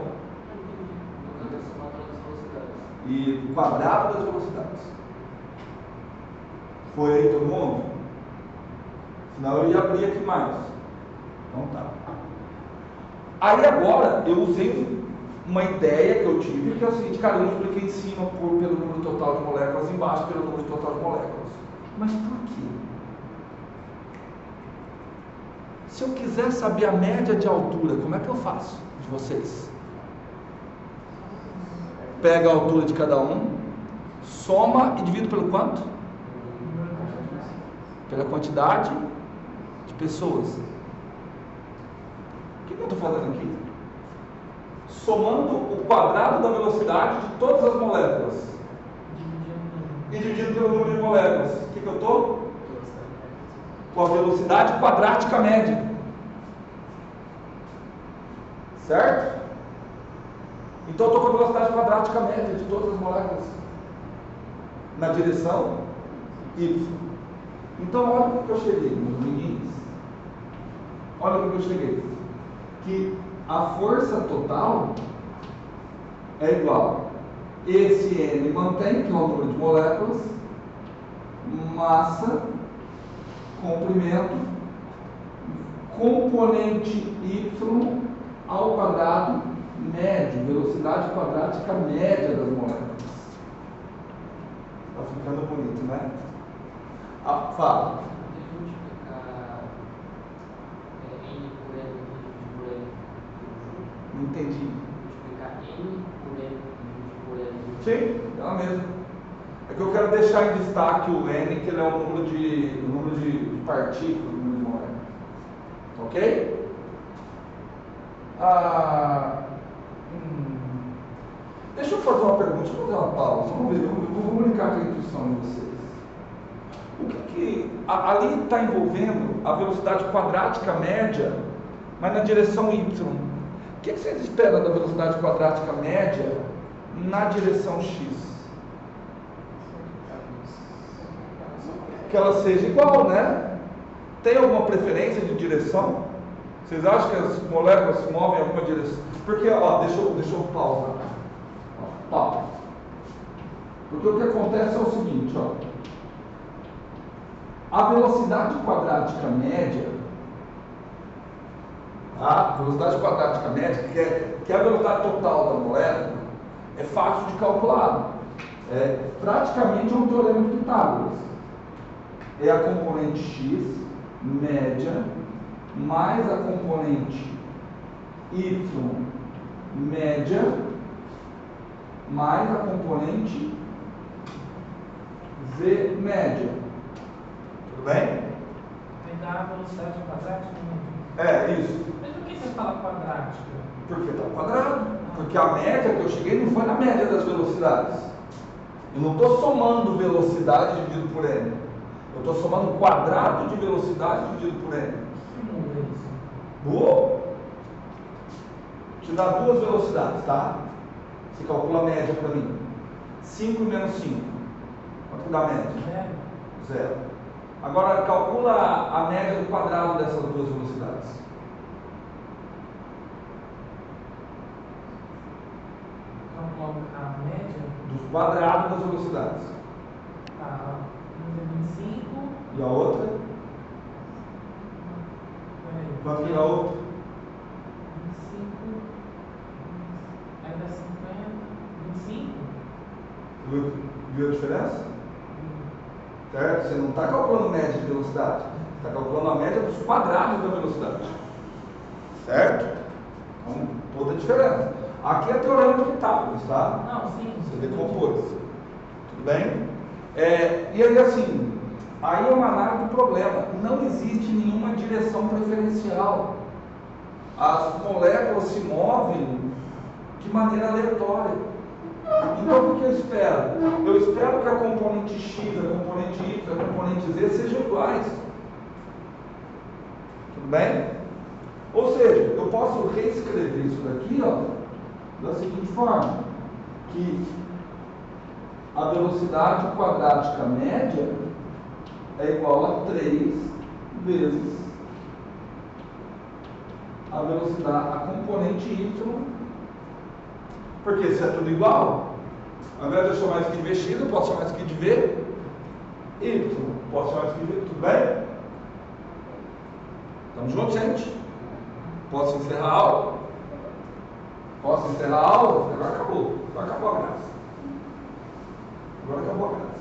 Eu tenho que somar todas as velocidades. E o quadrado das velocidades. Foi aí todo mundo? Senão eu ia abrir aqui mais. Então tá. Aí agora eu usei uma ideia que eu tive, que é o seguinte, cara, eu multipliquei em cima pelo número total de moléculas, embaixo pelo número total de moléculas. Mas por quê? Se eu quiser saber a média de altura, como é que eu faço de vocês? Pega a altura de cada um, soma e divide pelo quanto? Pela quantidade de pessoas. O que eu estou fazendo aqui? Somando o quadrado da velocidade de todas as moléculas e dividindo pelo número de moléculas. O que eu estou? Com a velocidade quadrática média. Certo? Então eu estou com a velocidade quadrática média de todas as moléculas na direção Y. Então olha o que eu cheguei, meus meninos. Olha o que eu cheguei. Que a força total é igual. Esse N mantém, que é o número de moléculas, massa, comprimento, componente Y ao quadrado médio, velocidade quadrática média das moléculas. Está ficando bonito, né? Ah, fala. Deixa eu multiplicar N por N dividido por N. Não entendi. Multiplicar N por N dividido por N. Sim, ela mesma. É que eu quero deixar em destaque o N, que ele é o número de partículas, o número de moléculas. Ok? Deixa eu fazer uma pergunta, deixa eu fazer uma pausa. Vamos ver, vou brincar com a intuição de vocês. O que ali está envolvendo a velocidade quadrática média, mas na direção Y? O que vocês esperam da velocidade quadrática média na direção X? Que ela seja igual, né? Tem alguma preferência de direção? Vocês acham que as moléculas se movem em alguma direção? Porque, ó, deixa eu pausar. Ó, pausa. Porque o que acontece é o seguinte, ó. A velocidade quadrática média, que é a velocidade total da molécula, é fácil de calcular. É praticamente um teorema de Pitágoras. É a componente x média mais a componente y média mais a componente z média. Tudo bem? Vai dar a velocidade quadrática? É, isso. Mas por que você fala quadrática? Porque está quadrado. Porque a média que eu cheguei não foi na média das velocidades. Eu não estou somando velocidade dividido por n. Eu estou somando o quadrado de velocidade dividido por n. Que número é isso? Boa! Te dá duas velocidades, tá? Você calcula a média para mim. 5 menos 5. Quanto que dá a média? Zero. Zero. Agora calcula a média do quadrado dessas duas velocidades. Calcula a média. Do quadrado das velocidades. Tá. Uma é 25. E a outra? Peraí. Quanto que dá a outra? 25. Aí dá 50. 25? Viu a diferença? Certo? Você não está calculando média de velocidade. Você está calculando a média dos quadrados da velocidade. Certo? Então, toda a diferença. Aqui é teorema de Pitágoras, tá? Não, sim. Você decompôs. Tudo bem? E aí assim, aí é uma análise do problema. Não existe nenhuma direção preferencial. As moléculas se movem de maneira aleatória. Então o que eu espero? Eu espero que a componente X, a componente Y, a componente Z sejam iguais. Tudo bem? Ou seja, eu posso reescrever isso daqui, ó, da seguinte forma, que a velocidade quadrática média é igual a 3 vezes a velocidade, a componente Y, porque se é tudo igual, ao invés de eu chamar isso aqui de VX, eu posso chamar isso aqui de VY, posso chamar isso aqui de V, tudo bem? Estamos juntos, gente? Posso encerrar a aula? Posso encerrar a aula? Agora acabou. Agora acabou a graça. Agora acabou a graça.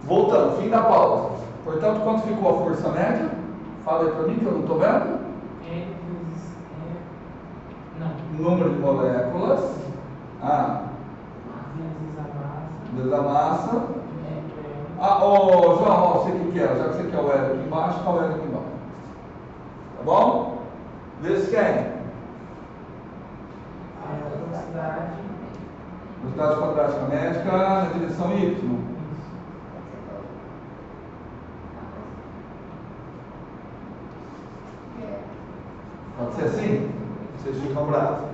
Voltando, fim da pausa. Portanto, quanto ficou a força média? Fala aí para mim que eu não estou vendo. N vezes N. Não. Número de moléculas. Vezes a massa. João, ó, você que quer. Já que você quer o L aqui embaixo, está o L aqui embaixo. Tá bom? Vezes quem? A velocidade. Velocidade quadrática médica na direção Y. Pode ser assim? Vocês ficam bravos.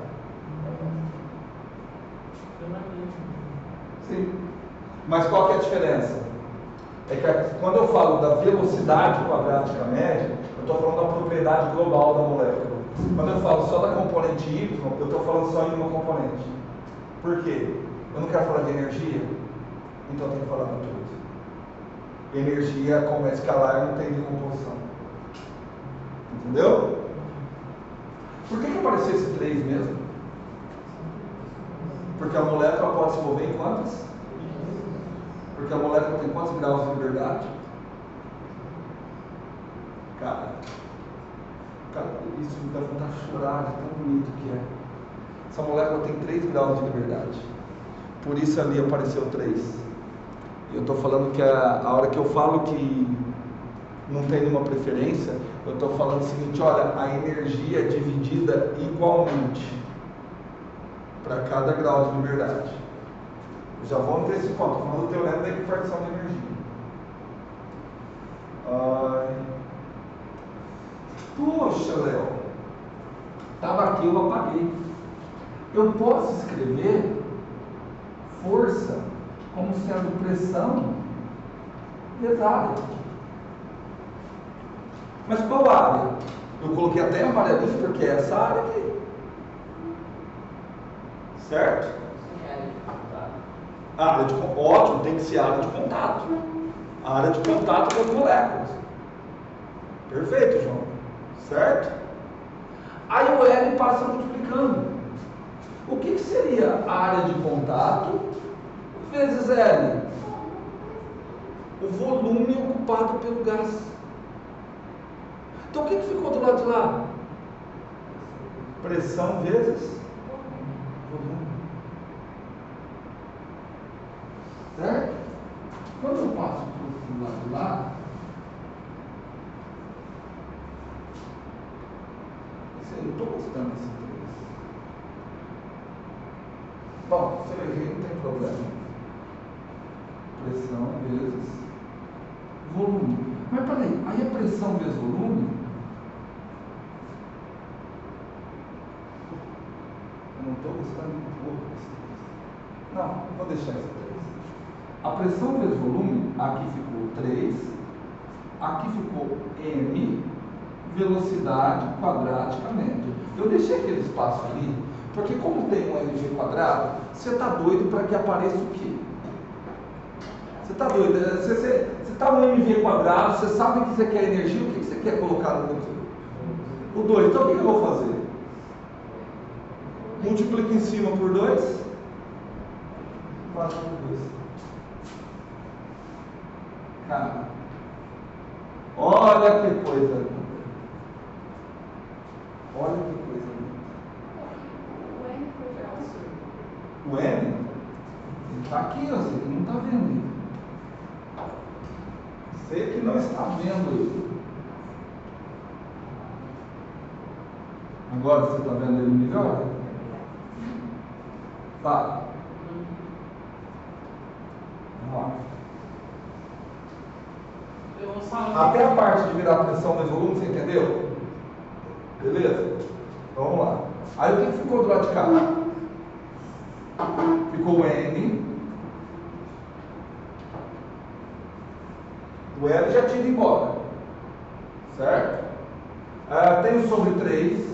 Pela mesma. Sim. Mas qual que é a diferença? É que quando eu falo da velocidade quadrática média, eu estou falando da propriedade global da molécula. Quando eu falo só da componente Y, eu estou falando só em uma componente. Por quê? Eu não quero falar de energia, então eu tenho que falar de tudo. Energia, como é escalar, não tem decomposição. Entendeu? Por que apareceu esse 3 mesmo? Porque a molécula pode se mover em quantas? Porque a molécula tem quantos graus de liberdade? Cara, isso me dá vontade de chorar, de tão bonito que é. Essa molécula tem 3 graus de liberdade. Por isso ali apareceu 3. Eu estou falando que a hora que eu falo que não tem nenhuma preferência, eu estou falando o seguinte: olha, a energia é dividida igualmente para cada grau de liberdade. Eu já vou antecipar, estou falando do teorema da equipartição de energia. Poxa, Léo, estava aqui, eu apaguei. Eu posso escrever força como sendo pressão vezes área. Mas qual área? Eu coloquei até amarelinho porque é essa área aqui. Certo? A área de contato. Ótimo, tem que ser a área de contato. A área de contato das moléculas. Perfeito, João. Certo? Aí o L passa multiplicando. O que seria a área de contato vezes L? O volume ocupado pelo gás. Então o que ficou do lado de lá? Pressão vezes volume. Certo? Quando eu passo para o lado de lá, eu não estou gostando desse 3. Bom, você vai ver, não tem problema. Pressão vezes volume. Mas peraí, aí a pressão vezes volume, eu não estou gostando um pouco desse 3. Não, vou deixar esse 3. A pressão vezes volume, aqui ficou 3, aqui ficou M, velocidade quadrática média. Eu deixei aquele espaço ali, porque como tem um mv quadrado, você está doido para que apareça o quê? Você está doido? Você está no mv quadrado, você sabe que você quer energia, o que você quer colocar no outro? O 2. Então o que eu vou fazer? Multiplica em cima por 2, 4 por 2. Cara, olha que coisa linda. Olha que coisa linda. O N foi para O N? Ele está aqui, ó, você não está vendo ele. Você que não está vendo ele. Agora você está vendo ele melhor? Tá. Vamos lá. Até a parte de virar pressão mais volume, você entendeu? Beleza? Então vamos lá. Aí o que ficou do lado de cá? Ficou o N. O L já tinha ido embora. Certo? Tem o sobre 3.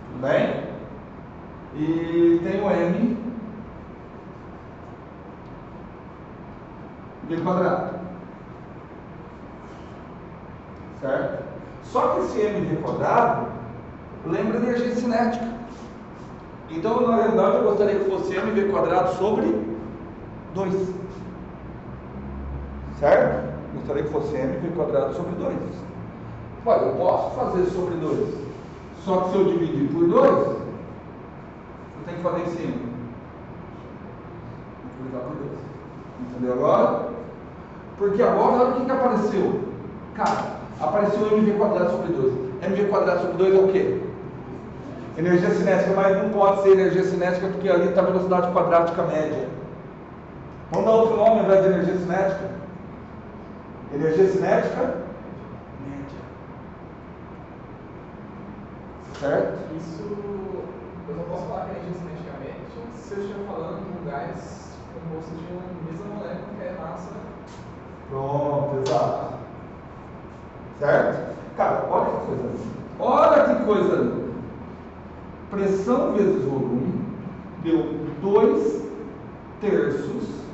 Tudo bem? E tem o M. V quadrado. Certo? Só que esse mv quadrado lembra energia cinética. Então, na realidade, eu gostaria que fosse mv quadrado sobre 2. Certo? Gostaria que fosse mv quadrado sobre 2. Olha, eu posso fazer sobre 2. Só que se eu dividir por 2, eu tenho que fazer em cima. Multiplicar por 2. Entendeu agora? Porque agora, olha o que apareceu. Cara, apareceu mv quadrado sobre 2. mv quadrado sobre 2 é o quê? Energia cinética, mas não pode ser energia cinética porque ali está a velocidade quadrática média. Vamos dar outro nome ao invés de energia cinética? Energia cinética média. Certo? Isso Eu não posso falar que a energia cinética média se eu estiver falando de um gás composto de uma mesma molécula que é massa. Pronto, exato. Certo? Cara, olha que coisa linda. Olha que coisa linda. Pressão vezes volume deu 2/3.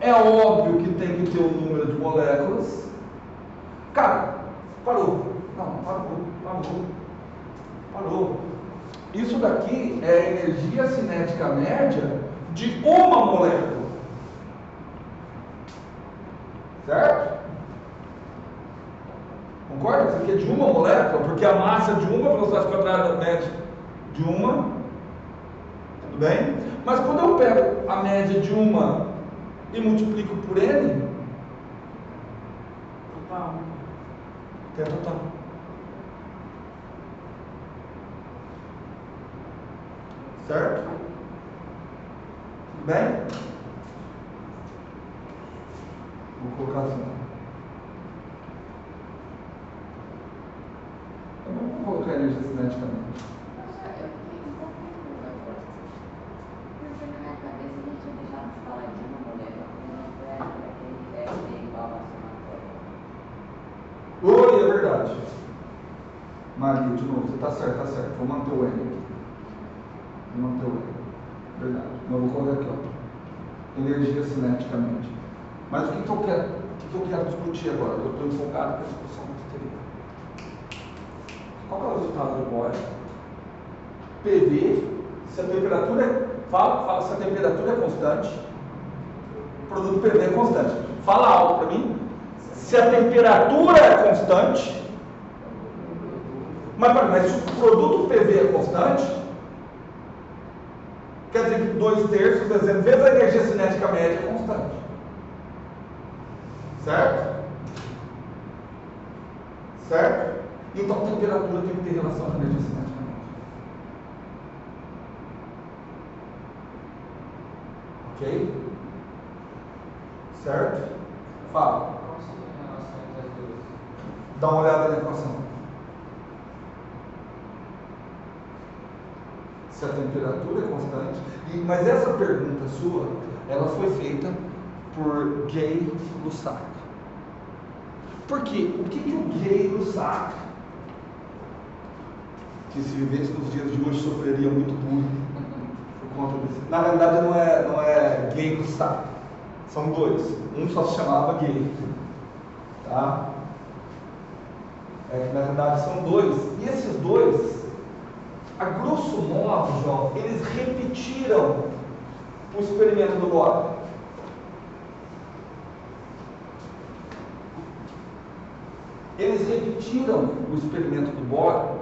É óbvio que tem que ter um número de moléculas. Cara, parou. Não, parou. Isso daqui é a energia cinética média de uma molécula. Certo? Concorda? Isso aqui é de uma molécula, porque a massa de uma velocidade quadrada média de uma. Tudo bem? Mas quando eu pego a média de uma e multiplico por N, Total. tem a total. Certo? Tudo bem? Vou colocar assim. Vamos colocar a energia cineticamente. Nossa, eu fiquei um pouco confusa agora. Porque na minha cabeça a gente tinha deixado de falar de uma molécula para aquele teste igual a somatória. Oi, é verdade. Maria, de novo, você está certo. Vou manter o N. Verdade. Mas eu vou colocar aqui, ó. Energia cineticamente. Mas o que eu quero discutir agora? Eu estou enfocado com a discussão posterior. Qual é o resultado do Bohr? PV, se a temperatura fala se a temperatura é constante, o produto PV é constante. Fala alto para mim. Se a temperatura é constante, mas se o produto PV é constante, quer dizer que 2/3 vezes a energia cinética média é constante. Certo? Então a temperatura tem que ter relação com a energia cinética média. Ok? Certo? Fala. Qual seria a relação entre as duas? Dá uma olhada na equação. Se a temperatura é constante. Mas essa pergunta sua, ela foi feita por Gay-Lussac. Por quê? O que o Gay-Lussac, que se vivesse nos dias de hoje sofreria muito bullying por conta disso. Na realidade não é Gay-Lussac. São dois. Um só se chamava Gay. Tá? Na verdade são dois. E esses dois, a grosso modo, João, eles repetiram o experimento do Bohr. Eles repetiram o experimento do Bohr,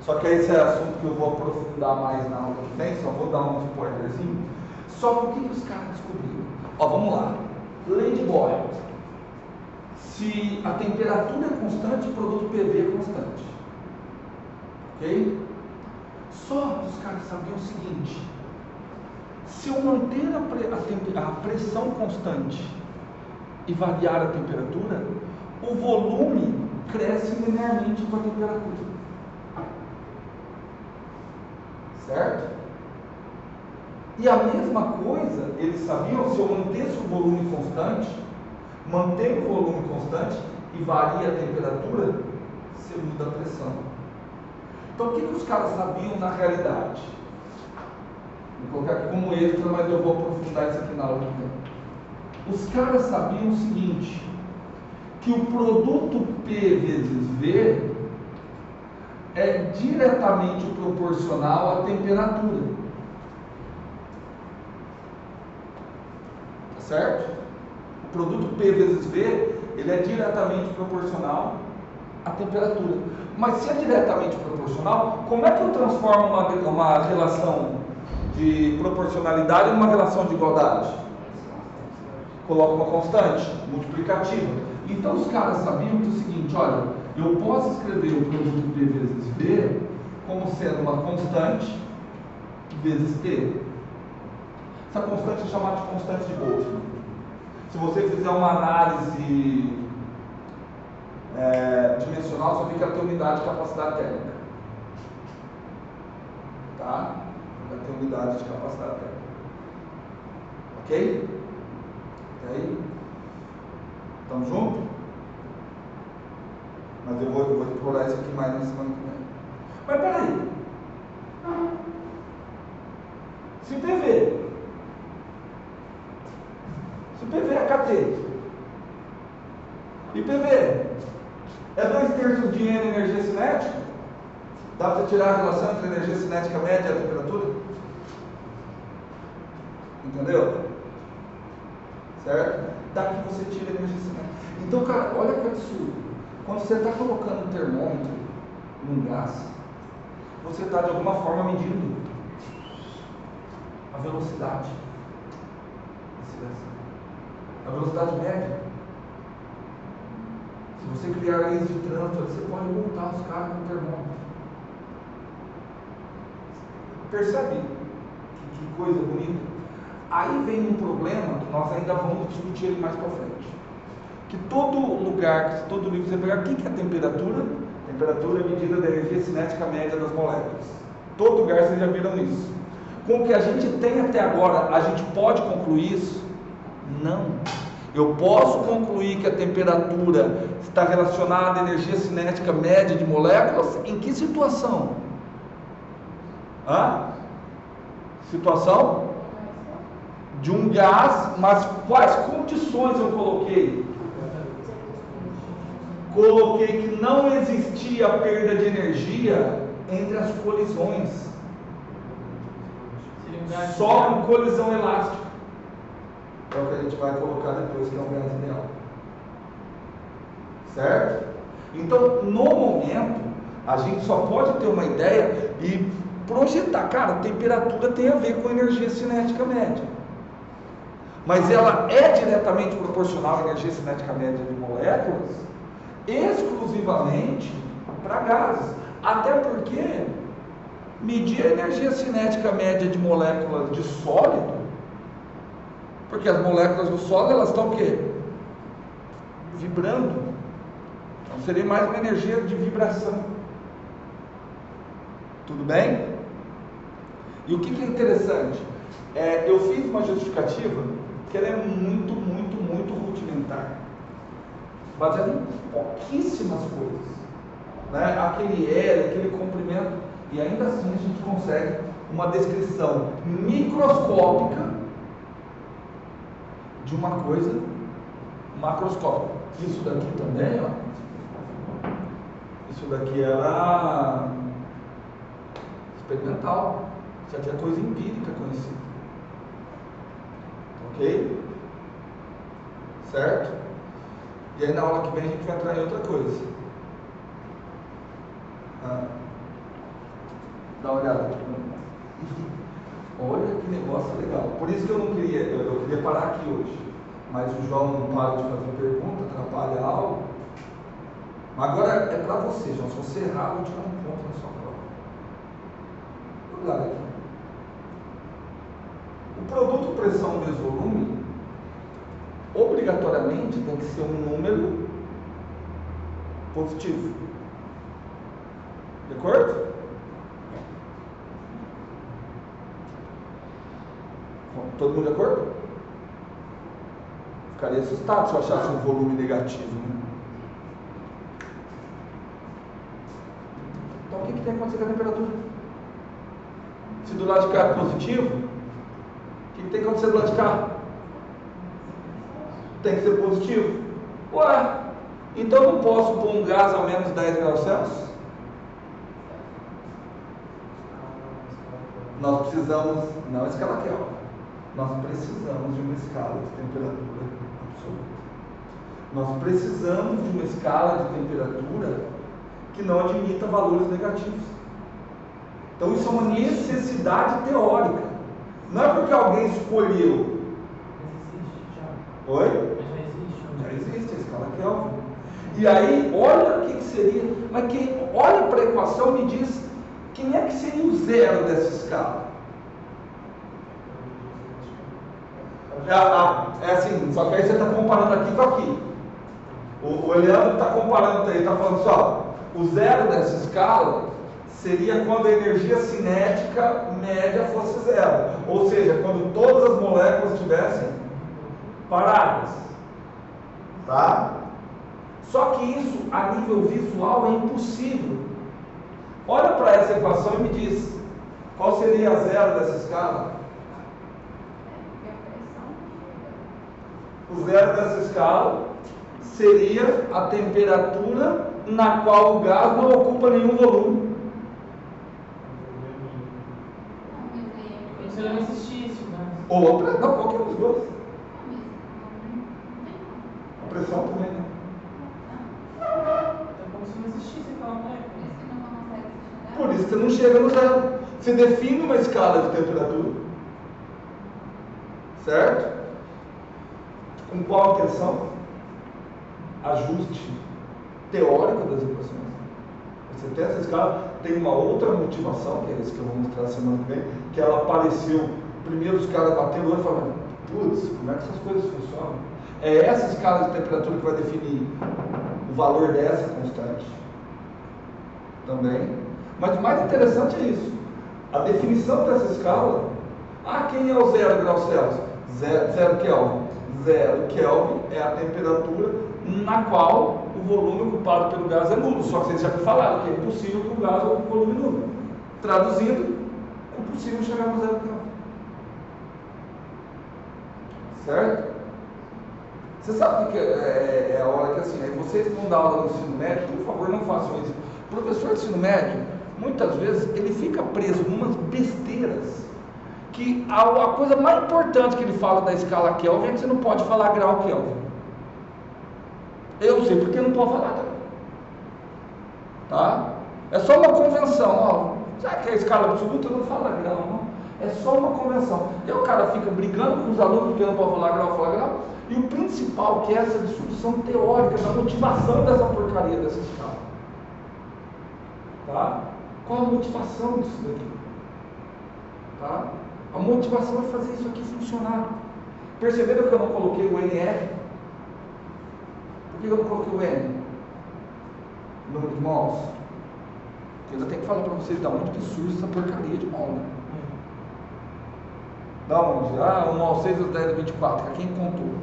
só que esse é assunto que eu vou aprofundar mais na aula que vem, só vou dar um spoilerzinho. Só que o que os caras descobriram? Vamos lá. Lei de Bohr. Se a temperatura é constante, o produto PV é constante. Ok? Só que os caras sabiam o seguinte: se eu manter a pressão constante e variar a temperatura, o volume cresce linearmente com a temperatura. Certo? E a mesma coisa, eles sabiam, se eu mantesse o volume constante, mantém o volume constante e varia a temperatura, você muda a pressão. Então o que os caras sabiam na realidade? Vou colocar aqui como extra, mas eu vou aprofundar isso aqui na aula que vem. Os caras sabiam o seguinte: que o produto P vezes V é diretamente proporcional à temperatura. Tá certo? O produto P vezes V, ele é diretamente proporcional à temperatura. Mas se é diretamente proporcional, como é que eu transformo uma relação de proporcionalidade numa relação de igualdade? Coloco uma constante multiplicativa. Então os caras sabiam que é o seguinte: olha, eu posso escrever o produto P vezes V como sendo uma constante vezes T. Essa constante é chamada de constante de Boltzmann. Se você fizer uma análise dimensional, você vê que ela tem unidade de capacidade térmica. Tá? unidades de capacidade térmica. Ok? E aí? Estamos juntos? Mas eu vou explorar isso aqui mais na semana que vem. Mas peraí. Se PV é KT e PV é 2/3 de N energia cinética, dá para tirar a relação entre a energia cinética média e a temperatura? Entendeu? Certo? Daqui você tira a energia cinética. Então, cara, olha que absurdo. Quando você está colocando um termômetro num gás, você está de alguma forma medindo a velocidade desse gás. A velocidade média. Se você criar leis de trânsito, você pode multar os caras com o termômetro. Percebe que coisa bonita? Aí vem um problema que nós ainda vamos discutir ele mais para frente. Que todo lugar, todo livro você pegar, o que é a temperatura? A temperatura é a medida da energia cinética média das moléculas. Todo lugar vocês já viram isso. Com o que a gente tem até agora, a gente pode concluir isso? Não. Eu posso concluir que a temperatura está relacionada à energia cinética média de moléculas? Em que situação? Situação de um gás, mas quais condições eu coloquei? Coloquei que não existia perda de energia entre as colisões, só com colisão elástica. É o que a gente vai colocar depois, que é um gás ideal. Certo? Então, no momento, a gente só pode ter uma ideia e projetar. Cara, a temperatura tem a ver com a energia cinética média. Mas ela é diretamente proporcional à energia cinética média de moléculas, exclusivamente para gases. Até porque medir a energia cinética média de moléculas de sólido, porque as moléculas do sólido, elas estão o quê? Vibrando. Então seria mais uma energia de vibração. Tudo bem? E o que é interessante? Eu fiz uma justificativa que ela é muito rudimentar, baseada em pouquíssimas coisas, né? Aquele L, aquele comprimento, e ainda assim a gente consegue uma descrição microscópica de uma coisa macroscópica. Isso daqui também, ó. Isso daqui era experimental. Isso aqui é coisa empírica conhecida. Ok? Certo? E aí na aula que vem a gente vai entrar em outra coisa. Dá uma olhada. Olha que negócio legal. Por isso que eu não queria, eu queria parar aqui hoje. Mas o João não para de fazer pergunta, atrapalha a aula. Mas agora é para você, João. Se você errar, eu vou tirar um ponto na sua prova. Olha aqui. O produto pressão vezes volume obrigatoriamente tem que ser um número positivo. De acordo? Todo mundo de acordo? Ficaria assustado se eu achasse um volume negativo, né? Então o que tem que acontecer com a temperatura? Se do lado de cá é positivo, o que tem que acontecer do lado de cá? Tem que ser positivo. Ué, então eu não posso pôr um gás a menos 10 graus Celsius? Nós precisamos, não a escala Kelvin, nós precisamos de uma escala de temperatura absoluta. Nós precisamos de uma escala de temperatura que não admita valores negativos. Então isso é uma necessidade teórica. Não é porque alguém escolheu. Oi? Já existe a escala Kelvin. E aí, olha o que seria. Mas quem olha para a equação me diz quem é que seria o zero dessa escala. É assim, só que aí você está comparando aqui com aqui. O Leandro está comparando aí, está falando só, o zero dessa escala seria quando a energia cinética média fosse zero. Ou seja, quando todas as moléculas estivessem paradas. Tá? Só que isso, a nível visual, é impossível. Olha para essa equação e me diz, qual seria a zero dessa escala? O zero dessa escala seria a temperatura na qual o gás não ocupa nenhum volume. Se não existisse, né? Ou a pressão, qualquer um dos dois. A pressão também, né? É como se não existisse aquela molécula. Por isso que você não chega no zero. Você define uma escala de temperatura. Certo? Com qual intenção? Ajuste teórico das equações. Você tem essa escala, tem uma outra motivação, que é isso que eu vou mostrar semana que vem, que ela apareceu, primeiro os caras bateram o olho e falaram, putz, como é que essas coisas funcionam? É essa escala de temperatura que vai definir o valor dessa constante. Também. Mas o mais interessante é isso. A definição dessa escala, quem é o 0 graus Celsius? 0 Kelvin. 0 Kelvin é a temperatura na qual o volume ocupado pelo gás é nulo. Só que vocês já me falaram que é impossível que o gás ocupe volume nulo. Traduzindo, é impossível chegar no 0 Kelvin. Certo? Você sabe que é a hora que assim, aí vocês que vão dar aula no ensino médio, por favor, não façam isso. O professor de ensino médio, muitas vezes, ele fica preso em umas besteiras que a coisa mais importante que ele fala da escala Kelvin é que você não pode falar grau Kelvin. Eu sei porque não pode falar também. Tá? É só uma convenção, ó. Já que é a escala absoluta, não fala grau, não. É só uma convenção. E aí o cara fica brigando com os alunos porque não pode falar grau. E o principal, que é essa discussão teórica da motivação dessa porcaria dessa escala. Tá? Qual a motivação disso daqui? Tá? A motivação é fazer isso aqui funcionar. Perceberam que eu não coloquei o NR? Por que eu não coloquei o N? Número de mols? Porque eu ainda tenho que falar para vocês da onde que surge essa porcaria de mol, né? Da onde? O mol 6 vezes 10 é 24, que é quem contou.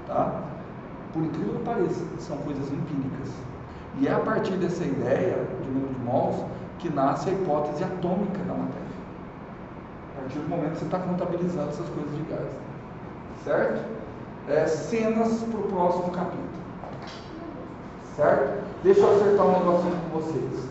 Tá? Por incrível que pareça, são coisas empíricas. E é a partir dessa ideia de número de mols que nasce a hipótese atômica da matéria. A partir do momento que você está contabilizando essas coisas de gás. Certo? Cenas para o próximo capítulo. Certo? Deixa eu acertar um negocinho com vocês.